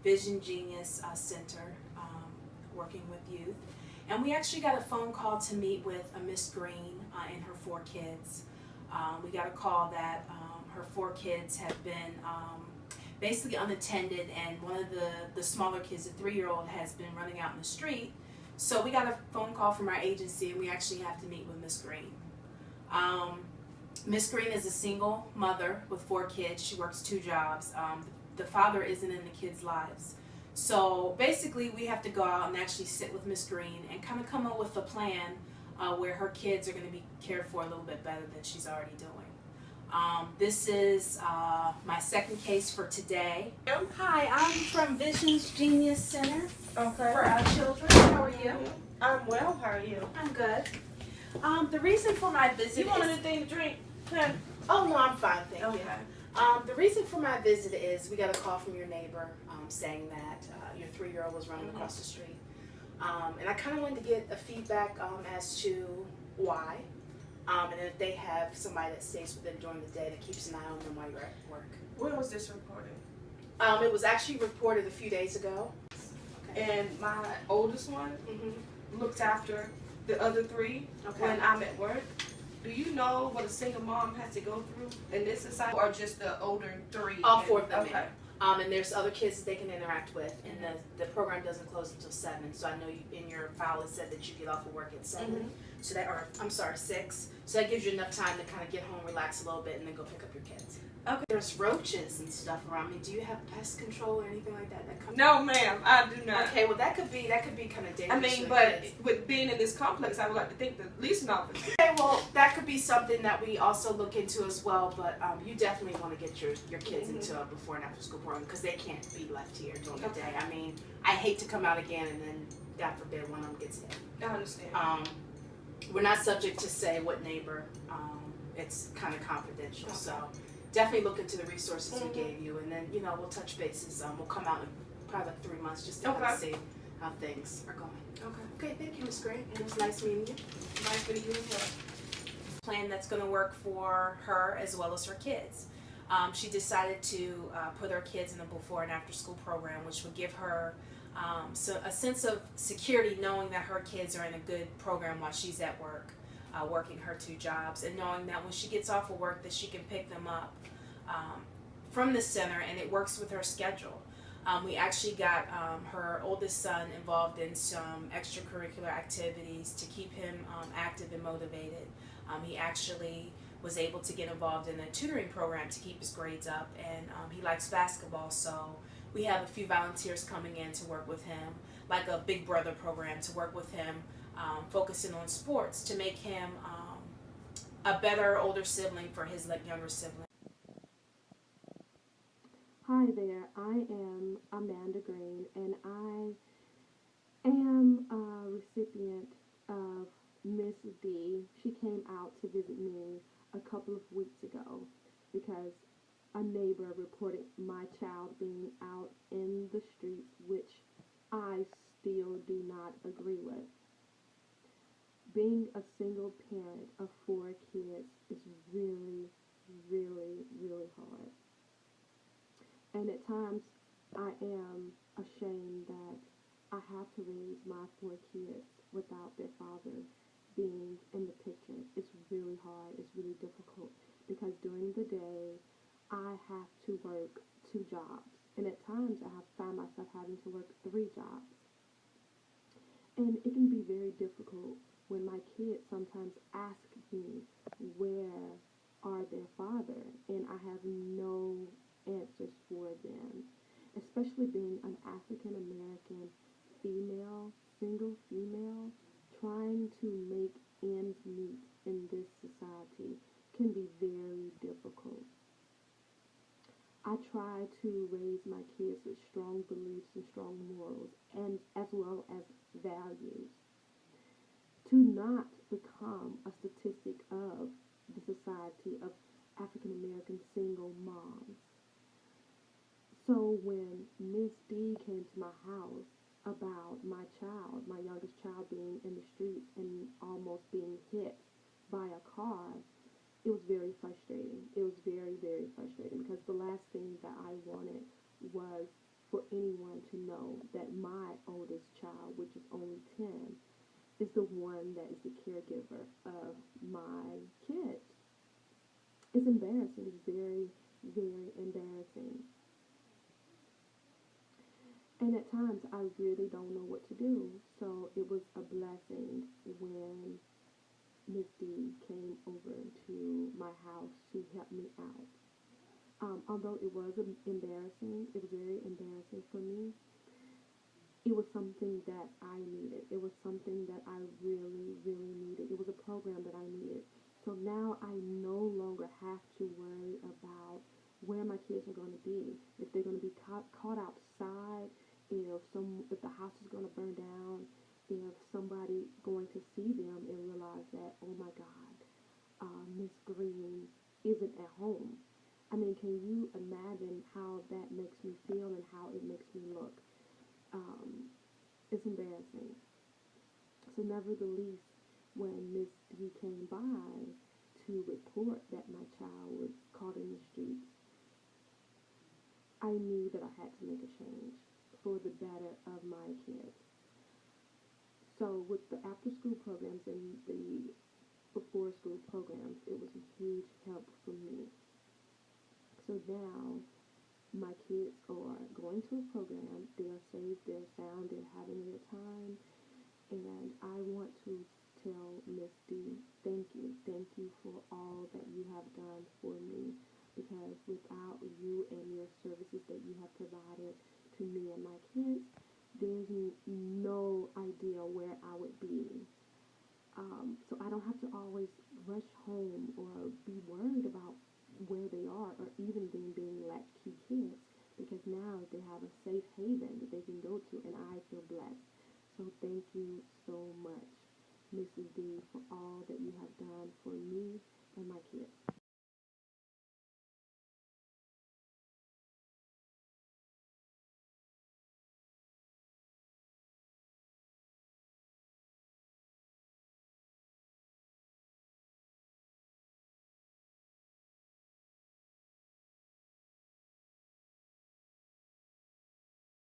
Vision Genius Center, working with youth. And we actually got a phone call to meet with a Miss Green and her 4 kids. We got a call that her 4 kids have been basically unattended, and one of the smaller kids, the 3-year-old, has been running out in the street. So we got a phone call from our agency, and we actually have to meet with Miss Green. Miss Green is a single mother with 4 kids. She works 2 jobs. The father isn't in the kids' lives. So basically we have to go out and actually sit with Miss Green and kind of come up with a plan where her kids are going to be cared for a little bit better than she's already doing. This is my 2nd case for today. Hi, I'm from Vision's Genius Center for our children. How are you? I'm well. How are you? I'm good. The reason for my visit You want is... anything to drink? Oh, no, I'm fine, thank Okay. you. The reason for my visit is we got a call from your neighbor saying that your 3-year-old was running across the street. And I kind of wanted to get a feedback as to why. And if they have somebody that stays with them during the day that keeps an eye on them while you're at work. When was this reported? It was actually reported a few days ago. Okay. And my oldest one looks after the other 3 when I'm at work. Do you know what a single mom has to go through in this society, or just the older 3? All 4 of them. Okay. And there's other kids that they can interact with, and the program doesn't close until 7. So I know you, in your file it said that you get off of work at 7. So that, or I'm sorry, 6. So that gives you enough time to kind of get home, relax a little bit, and then go pick up your kids. Okay. There's roaches and stuff around me. Do you have pest control or anything like that? No, ma'am, I do not. Okay, well that could be kind of dangerous. I mean, but with being in this complex, I would like to think the leasing office. Okay, well that could be something that we also look into as well. But you definitely want to get your kids into a before and after school program, because they can't be left here during the day. I mean, I hate to come out again and then God forbid one of them gets hit. I understand. We're not subject to say what neighbor. It's kind of confidential. So definitely look into the resources we gave you, and then we'll touch bases. We'll come out in probably like 3 months just to kind of see how things are going. Okay, thank you, Ms. Gray. It was nice meeting you. Nice meeting you as well. Plan that's going to work for her as well as her kids. She decided to put her kids in a before and after school program, which would give her a sense of security, knowing that her kids are in a good program while she's at work, working her 2 jobs, and knowing that when she gets off of work that she can pick them up from the center, and it works with her schedule. We actually got her oldest son involved in some extracurricular activities to keep him active and motivated. He actually was able to get involved in a tutoring program to keep his grades up, and he likes basketball, so we have a few volunteers coming in to work with him, like a Big Brother program to work with him, focusing on sports to make him a better older sibling for his younger sibling. Hi there, I am Amanda Green, and I am a recipient of Miss D. She came out to visit me a couple of weeks ago because a neighbor reported my child being out in the streets, which I still do not agree with. Being a single parent of 4 kids is really, really, really hard. And at times I am ashamed that I have to raise my 4 kids without their father being in the picture. It's really hard. It's really difficult because during the day I have to work 2 jobs, and at times I find myself having to work 3 jobs. And it can be very difficult when my kids sometimes ask me where are their father, and I have no answers for them, especially being an African American female, single female, trying to make ends meet in this society can be very difficult. I try to raise my kids with strong beliefs and strong morals, and as well as values, to not become a statistic of the society of African American single moms. So when Miss D came to my house about my child, my youngest child, being in the streets and almost being hit by a car, it was very frustrating. It was very, very frustrating because the last thing that I wanted was for anyone everyone to know that my oldest child, which is only 10, is the one that is the caregiver of my kids. It's embarrassing. It's very, very embarrassing. And at times, I really don't know what to do. So it was a blessing when Miss D came over to my house to help me out. Although it was embarrassing, it was very embarrassing for me. It was something that I needed. It was something that I really, really needed. It was a program that I needed. So now I no longer have to worry about where my kids are going to be, if they're going to be caught outside, if the house is going to burn down, if somebody going to see them and realize that, oh my God, Miss Green isn't at home. I mean, can you imagine how that makes me feel and how it makes me look? It's embarrassing. So nevertheless, when Miss D came by to report that my child was caught in the streets, I knew that I had to make a change for the better of my kids. So with the after school programs and the before school programs, it was a huge help for me. So now my kids are going to a program, they're safe, they're sound, they're having their time, and I want to tell Miss D, thank you for all that you have done for me, because without you and your services that you have provided to me and my kids, there's no idea where I would be. So I don't have to always rush home or be worried about where they are, or even them being latchkey kids, because now they have a safe haven that they can go to, and I feel blessed. So thank you so much, Mrs. D, for all that you have